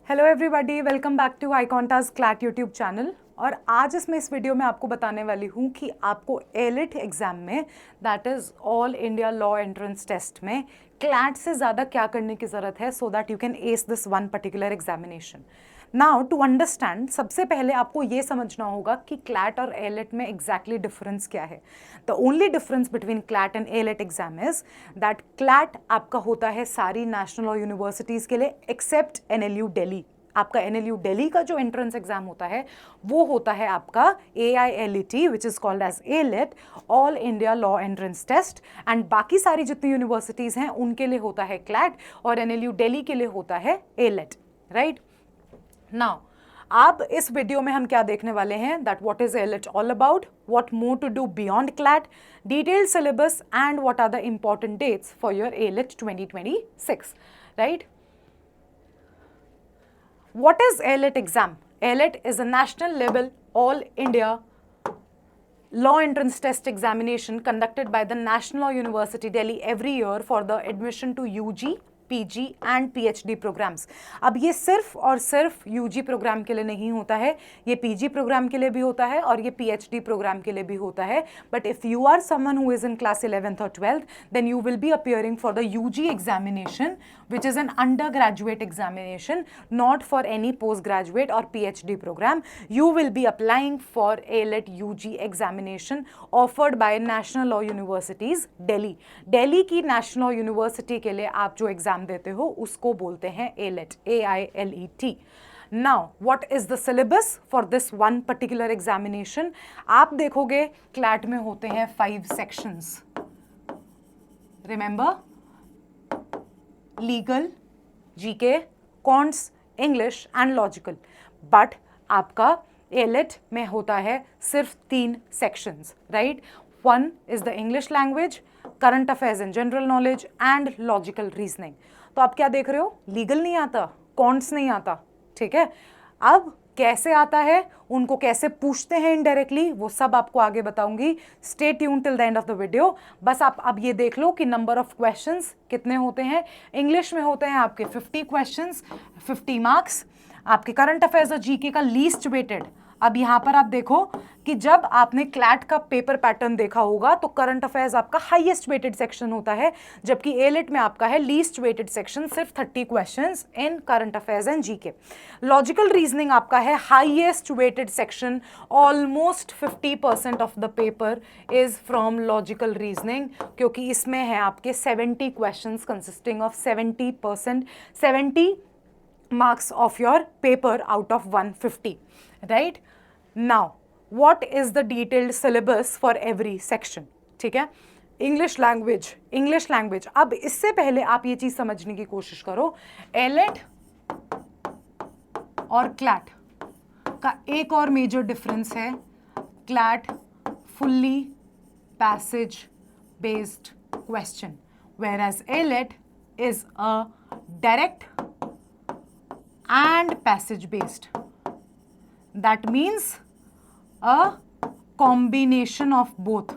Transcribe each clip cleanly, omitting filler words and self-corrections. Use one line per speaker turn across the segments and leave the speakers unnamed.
Hello everybody, welcome back to iContas CLAT YouTube channel. और आज इस वीडियो में आपको बताने वाली हूँ कि आपको एलिट एग्ज़ाम में, that is all India law entrance test में, क्लैट से ज़्यादा क्या करने की ज़रूरत है so that you can ace this one particular examination. Now to understand, सबसे पहले आपको ये समझना होगा कि क्लैट और एलिट में एग्जैक्टली डिफरेंस क्या है। The only difference between CLAT and elite exam is that CLAT आपका होता है सारी नेशनल और यूनिवर्सिटीज़ के लिए एक्सेप्ट एनएलयू दिल्ली। आपका एनएलयू दिल्ली का जो एंट्रेंस एग्जाम होता है वो होता है आपका AILET, which is called as AILET, all India law entrance test. And बाकी सारी जितनी यूनिवर्सिटीज़ हैं उनके लिए होता है क्लैट और एनएलयू दिल्ली के लिए होता है एलिट, राइट। नाउ अब इस वीडियो में हम क्या देखने वाले हैं, that what is AILET all about, what more to do beyond CLAT, detailed syllabus and what are the important dates for your AILET 2026, right. What is AILET exam? AILET is a national level all India law entrance test examination conducted by the National Law University Delhi every year for the admission to UG, PG and PhD programmes. अब ये सिर्फ और सिर्फ UG programme के लिए नहीं होता है, ये PG प्रोग्राम के लिए भी होता है और ये PhD प्रोग्राम के लिए भी होता है। But if you are someone who is in class 11th और 12th, then you will be appearing for the UG examination, which is an undergraduate examination, not for any postgraduate or PhD program. You will be applying for AILET UG examination offered by National Law Universities Delhi. Delhi की National Law University के लिए आप जो exam देते हो उसको बोलते हैं AILET, AILET. Now, what is the syllabus for this one particular examination? आप देखोगे क्लैट में होते हैं 5 sections. Remember? Legal, GK, counts, English and logical. But आपका एलिट में होता है सिर्फ 3 sections, right. 1 is the English language, current affairs and general knowledge and logical reasoning. तो आप क्या देख रहे हो, लीगल नहीं आता, कॉन्ट्स नहीं आता, ठीक है। अब कैसे आता है, उनको कैसे पूछते हैं इनडायरेक्टली, वो सब आपको आगे बताऊंगी। Stay tune till the end of the video. बस आप अब ये देख लो कि नंबर ऑफ क्वेश्चंस कितने होते हैं। इंग्लिश में होते हैं आपके 50 क्वेश्चंस, 50 मार्क्स। आपके करंट अफेयर्स और जीके का लीस्ट वेटेड। अब यहाँ पर आप देखो कि जब आपने क्लैट का पेपर पैटर्न देखा होगा तो करंट अफेयर्स आपका हाईएस्ट वेटेड सेक्शन होता है, जबकि एलिट में आपका है लीस्ट वेटेड सेक्शन, सिर्फ 30 questions in current affairs and GK. Logical reasoning आपका है highest weighted section, almost 50% of the paper is from logical reasoning, क्योंकि इसमें है आपके 70 questions consisting of 70%, 70 marks of your paper out of 150, right? Now, what is the detailed syllabus for every section? ठीक है। English language. अब इससे पहले आप ये चीज समझने की कोशिश करो, एलिट और क्लैट का एक और मेजर डिफरेंस है। CLAT fully passage based question, whereas elite is a direct and passage based. That means a combination of both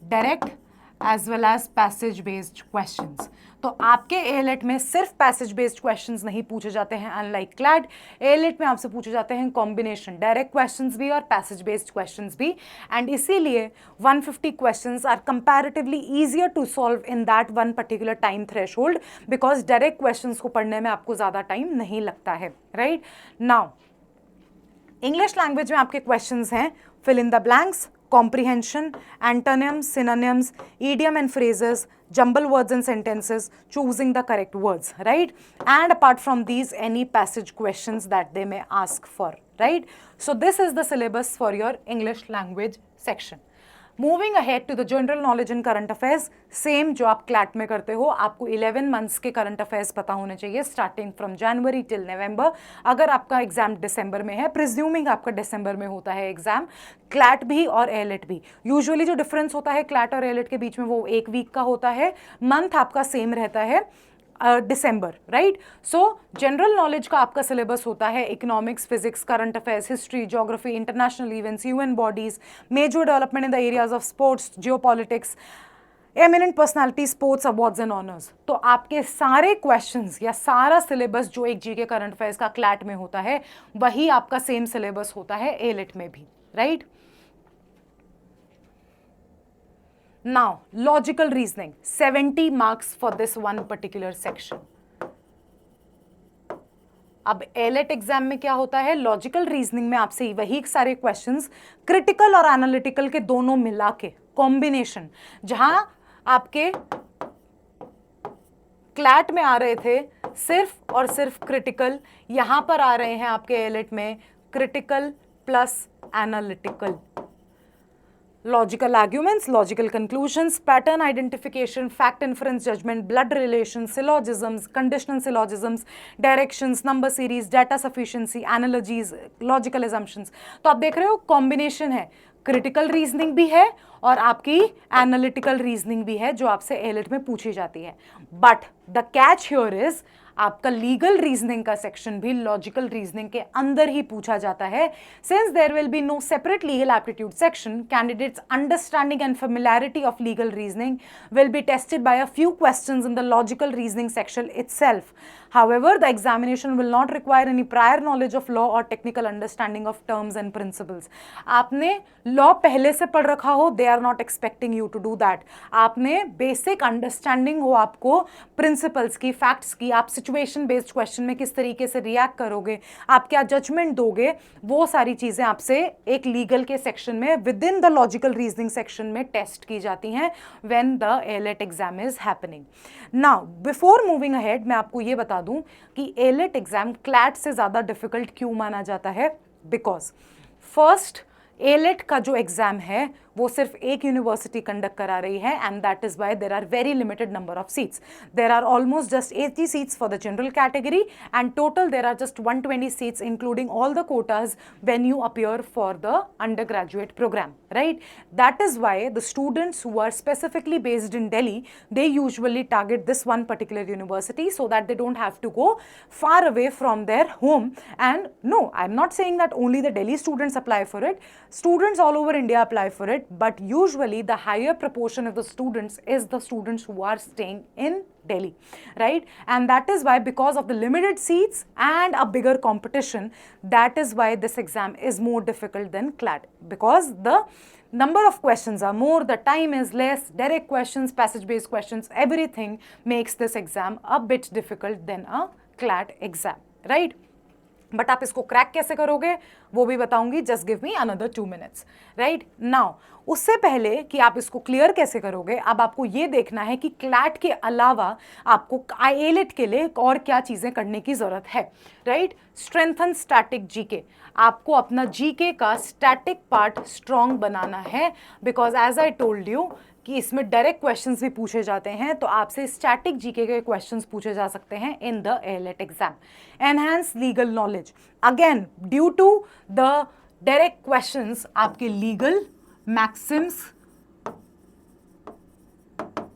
direct as well as passage based questions. तो आपके एलिट में सिर्फ passage based questions नहीं पूछे जाते हैं, unlike CLAT. Elite में आपसे पूछे जाते हैं कॉम्बिनेशन, डायरेक्ट क्वेश्चंस भी और पैसेज बेस्ड क्वेश्चंस भी। एंड इसीलिए 150 questions are comparatively easier to solve in that one particular time threshold, because direct questions को पढ़ने में आपको ज़्यादा टाइम नहीं लगता है, राइट। नाउ इंग्लिश लैंग्वेज में आपके क्वेश्चंस हैं fill in the blanks, comprehension, antonyms, synonyms, idiom and phrases, jumble words and sentences, choosing the correct words, right? And apart from these, any passage questions that they may ask for, right? So this is the syllabus for your English language section. Moving ahead to the general knowledge in current affairs, same जो आप CLAT में करते हो, आपको 11 months के current affairs पता होने चाहिए स्टार्टिंग फ्रॉम जनवरी टिल नवंबर। अगर आपका एग्जाम दिसंबर में है, प्रिज्यूमिंग आपका दिसंबर में होता है एग्जाम, क्लैट भी और एलिट भी। यूजुअली जो डिफरेंस होता है क्लैट और एलिट के बीच में वो 1 वीक का होता है, मंथ आपका सेम रहता है दिसंबर, राइट। सो जनरल नॉलेज का आपका सिलेबस होता है economics, physics, current affairs, history, geography, international events, UN bodies, major development in the areas of sports, geopolitics, eminent personality, sports, awards and honours. तो आपके सारे क्वेश्चंस या सारा सिलेबस जो एक जीके करंट अफेयर्स का क्लैट में होता है वही आपका सेम सिलेबस होता है एलिट में भी, right. Now logical reasoning, 70 marks for this one particular section. अब एलेट एग्जाम में क्या होता है, लॉजिकल रीजनिंग में आपसे वही सारे क्वेश्चंस क्रिटिकल और एनालिटिकल के दोनों मिला के कॉम्बिनेशन, जहां आपके क्लैट में आ रहे थे सिर्फ और सिर्फ क्रिटिकल, यहां पर आ रहे हैं आपके एलेट में critical plus analytical. Logical arguments, logical conclusions, pattern identification, fact inference judgement, blood relation, syllogisms, conditional syllogisms, directions, number series, data sufficiency, analogies, logical assumptions. तो आप देख रहे हो कॉम्बिनेशन है, क्रिटिकल रीजनिंग भी है और आपकी एनालिटिकल रीजनिंग भी है जो आपसे एलिट में पूछी जाती है। But the catch here is आपका लीगल रीजनिंग का सेक्शन भी लॉजिकल रीजनिंग के अंदर ही पूछा जाता है। Since there will be no separate legal aptitude section, candidates understanding and familiarity of legal reasoning will be tested by a few questions in the logical reasoning section itself. However, the examination will not require any prior knowledge of law or technical understanding of terms and principles. आपने law पहले से पढ़ रखा हो, they are not expecting you to do that. आपने basic understanding हो आपको principles की, फैक्ट्स की, आप सिचुएशन बेस्ड क्वेश्चन में किस तरीके से रिएक्ट करोगे, आप क्या जजमेंट दोगे, वो सारी चीजें आपसे एक लीगल के सेक्शन में with in the logical reasoning section में टेस्ट की जाती हैं when the AILET exam is happening. Now before moving ahead मैं आपको ये बता दूं कि एलेट एग्जाम क्लैट से ज्यादा डिफिकल्ट क्यों माना जाता है। बिकॉज फर्स्ट, एलेट का जो एग्जाम है वो सिर्फ एक यूनिवर्सिटी कंडक्ट करा रही है and that is why there are very limited number of seats. There are almost just 80 seats for the general category and total there are just 120 seats including all the quotas when you appear for the under graduate program, right. That is why the students who are specifically based in Delhi, they usually target this one particular university so that they don't have to go far away from their home. And no, I'm not saying that only the Delhi students apply for it. Students all over India apply for it, but usually the higher proportion of the students is the students who are staying in Delhi, right? And that is why, because of the limited seats and a bigger competition, that is why this exam is more difficult than CLAT, because the number of questions are more, the time is less, direct questions, passage based questions, everything makes this exam a bit difficult than a CLAT exam, right? But आप इसको crack कैसे करोगे वो भी बताऊंगी, just give me another 2 minutes, right. Now उससे पहले कि आप इसको क्लियर कैसे करोगे, अब आपको ये देखना है कि क्लैट के अलावा आपको एलिट के लिए और क्या चीजें करने की जरूरत है, राइट। स्ट्रेंथन स्टैटिक जीके, आपको अपना जीके का स्टैटिक पार्ट स्ट्रॉन्ग बनाना है, because as I told you कि इसमें डायरेक्ट क्वेश्चंस भी पूछे जाते हैं, तो आपसे स्टैटिक जीके के क्वेश्चंस पूछे जा सकते हैं in the AILET exam. Enhance legal knowledge, again due to the direct questions आपके लीगल मैक्सिम्स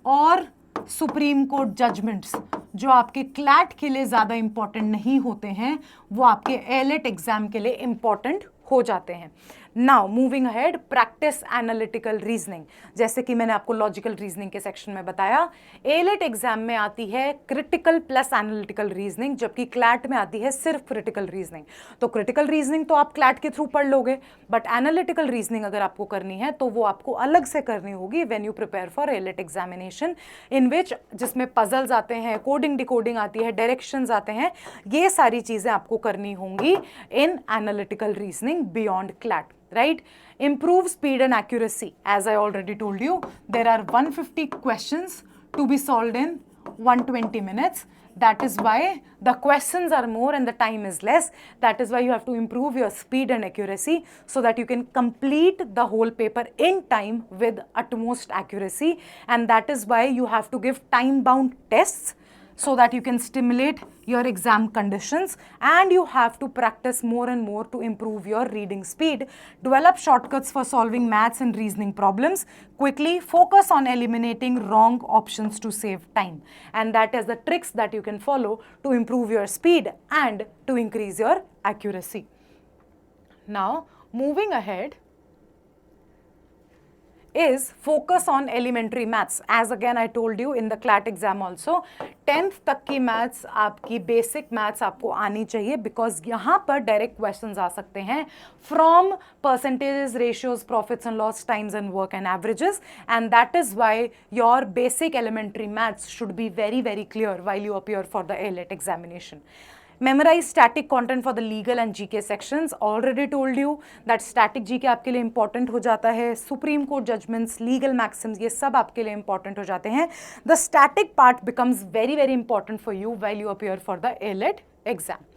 और सुप्रीम कोर्ट जजमेंट्स जो आपके क्लैट के लिए ज्यादा इंपॉर्टेंट नहीं होते हैं वो आपके एलेट एग्जाम के लिए इंपॉर्टेंट हो जाते हैं। Now moving ahead, practice analytical reasoning, जैसे कि मैंने आपको लॉजिकल रीजनिंग के सेक्शन में बताया, एलेट एग्जाम में आती है क्रिटिकल प्लस एनालिटिकल रीजनिंग, जबकि क्लैट में आती है सिर्फ क्रिटिकल रीजनिंग। तो क्रिटिकल रीजनिंग तो आप क्लैट के थ्रू पढ़ लोगे, बट एनालिटिकल रीजनिंग अगर आपको करनी है तो वो आपको अलग से करनी होगी when you prepare for AILET examination, in which जिसमें पजल्स आते हैं, कोडिंग डिकोडिंग आती है, डायरेक्शंस आते हैं, ये सारी चीजें आपको करनी होंगी in analytical reasoning beyond CLAT, right? Improve speed and accuracy. As I already told you, there are 150 questions to be solved in 120 minutes. That is why the questions are more and the time is less. That is why you have to improve your speed and accuracy so that you can complete the whole paper in time with utmost accuracy. And that is why you have to give time-bound tests so that you can stimulate your exam conditions, and you have to practice more and more to improve your reading speed. Develop shortcuts for solving maths and reasoning problems quickly. Focus on eliminating wrong options to save time, and that is the tricks that you can follow to improve your speed and to increase your accuracy. Now moving ahead, is focus on elementary maths. As again I told you in the CLAT exam also, 10th तक की maths आपकी basic maths आपको आनी चाहिए, because यहाँ पर direct questions आ सकते हैं from percentages, ratios, profits and loss, times and work and averages, and that is why your basic elementary maths should be very very clear while you appear for the ALET examination. Memorize static content for the legal and GK sections. Already told you that static GK आपके लिए important हो जाता है, Supreme Court judgments, legal maxims, ये सब आपके लिए important हो जाते हैं. The static part becomes very very important for you while you appear for the ALET exam.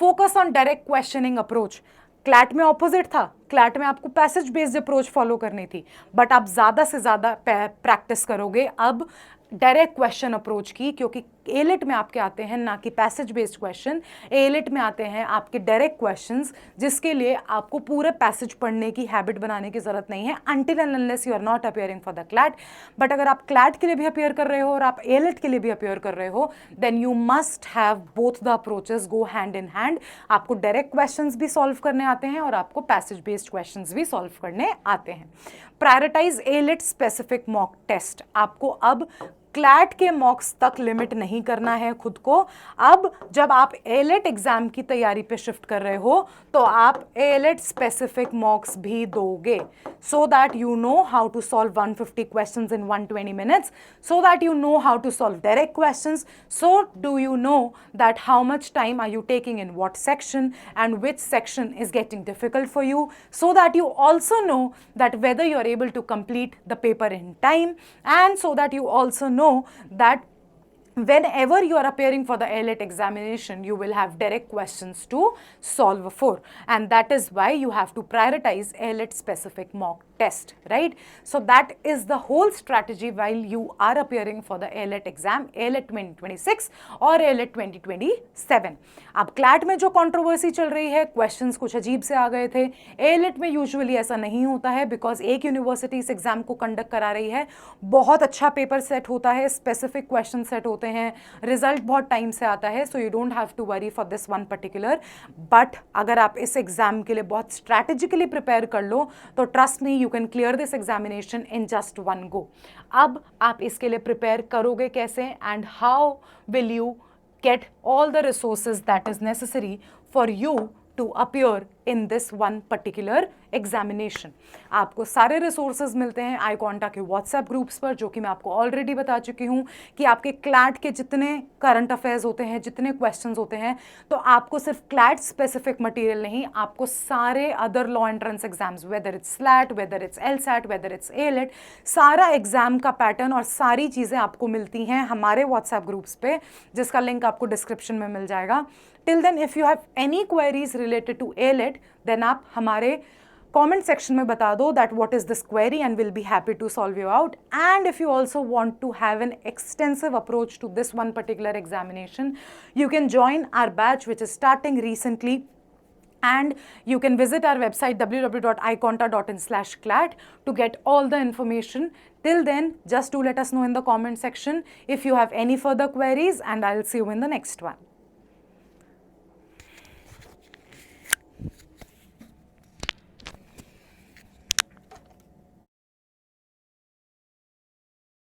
Focus on direct questioning approach. CLAT में ऑपोजिट था, क्लैट में आपको पैसेज बेस्ड अप्रोच फॉलो करनी थी, बट आप ज़्यादा से ज़्यादा प्रैक्टिस करोगे अब डायरेक्ट क्वेश्चन अप्रोच की, क्योंकि एलिट में आपके आते हैं ना कि पैसेज बेस्ड क्वेश्चन, एलिट में आते हैं आपके डायरेक्ट क्वेश्चंस, जिसके लिए आपको पूरे पैसेज पढ़ने की हैबिट बनाने की ज़रूरत नहीं है until and unless you are not appearing for the CLAT. But अगर आप क्लैट के लिए भी अपियर कर रहे हो और आप एलिट के लिए भी अपियर कर रहे हो, then you must have both the approaches go hand in hand. आपको डायरेक्ट क्वेश्चंस भी सॉल्व करने आते हैं और आपको पैसेज बेस्ड क्वेश्चंस भी सॉल्व करने आते हैं. Prioritize AILET specific mock test. आपको अब क्लैट के मॉक्स तक लिमिट नहीं करना है खुद को. अब जब आप एलिट एग्जाम की तैयारी पे शिफ्ट कर रहे हो तो आप एलिट स्पेसिफिक मॉक्स भी दोगे, so that you know how to solve 150 questions in 120 minutes, so that you know how to solve direct questions, so do you know that how much time are you taking in what section and which section is getting difficult for you, so that you also know that whether you are able to complete the paper in time, and so that you also know that whenever you are appearing for the ALET examination, you will have direct questions to solve for, and that is why you have to prioritize ALET specific mock test, right? So that is the whole strategy while you are appearing for the ALET exam, ALET 2026 और ALET 2027. अब CLAT में जो controversy चल रही है, questions कुछ अजीब से आ गए थे. ALET में यूजुअली ऐसा नहीं होता है, बिकॉज एक यूनिवर्सिटी इस एग्जाम को कंडक्ट करा रही है, बहुत अच्छा पेपर सेट होता है, स्पेसिफिक क्वेश्चन सेट होते हैं, रिजल्ट बहुत टाइम से आता है, so you don't have to worry for this one particular. But अगर आप इस एग्जाम के लिए बहुत स्ट्रैटेजिकली प्रिपेयर कर लो तो trust me, you can clear this examination in just one go. अब आप इसके लिए प्रिपेयर करोगे कैसे, and how will you get all the resources that is necessary for you to appear in this one particular examination. आपको सारे resources मिलते हैं आईकॉन्टा के व्हाट्सएप ग्रुप्स पर, जो कि मैं आपको ऑलरेडी बता चुकी हूँ कि आपके क्लैट के जितने करंट अफेयर्स होते हैं, जितने क्वेश्चंस होते हैं, तो आपको सिर्फ क्लैट स्पेसिफिक मटेरियल नहीं, आपको सारे other law entrance exams, whether it's slate, whether it's एलसैट, whether it's AILET, सारा एग्जाम का पैटर्न और सारी चीज़ें आपको मिलती हैं हमारे व्हाट्सएप ग्रुप्स पे, जिसका लिंक आपको डिस्क्रिप्शन में मिल जाएगा. Till then if you have any queries related to AILET, then आप हमारे कमेंट सेक्शन में बता दो that what is this query and we'll be happy to solve you out. And if you also want to have an extensive approach to this one particular examination, you can join our batch which is starting recently, and you can visit our website www.iconta.in/clat to get all the information. Till then, just do let us know in the comment section if you have any further queries, and I'll see you in the next one.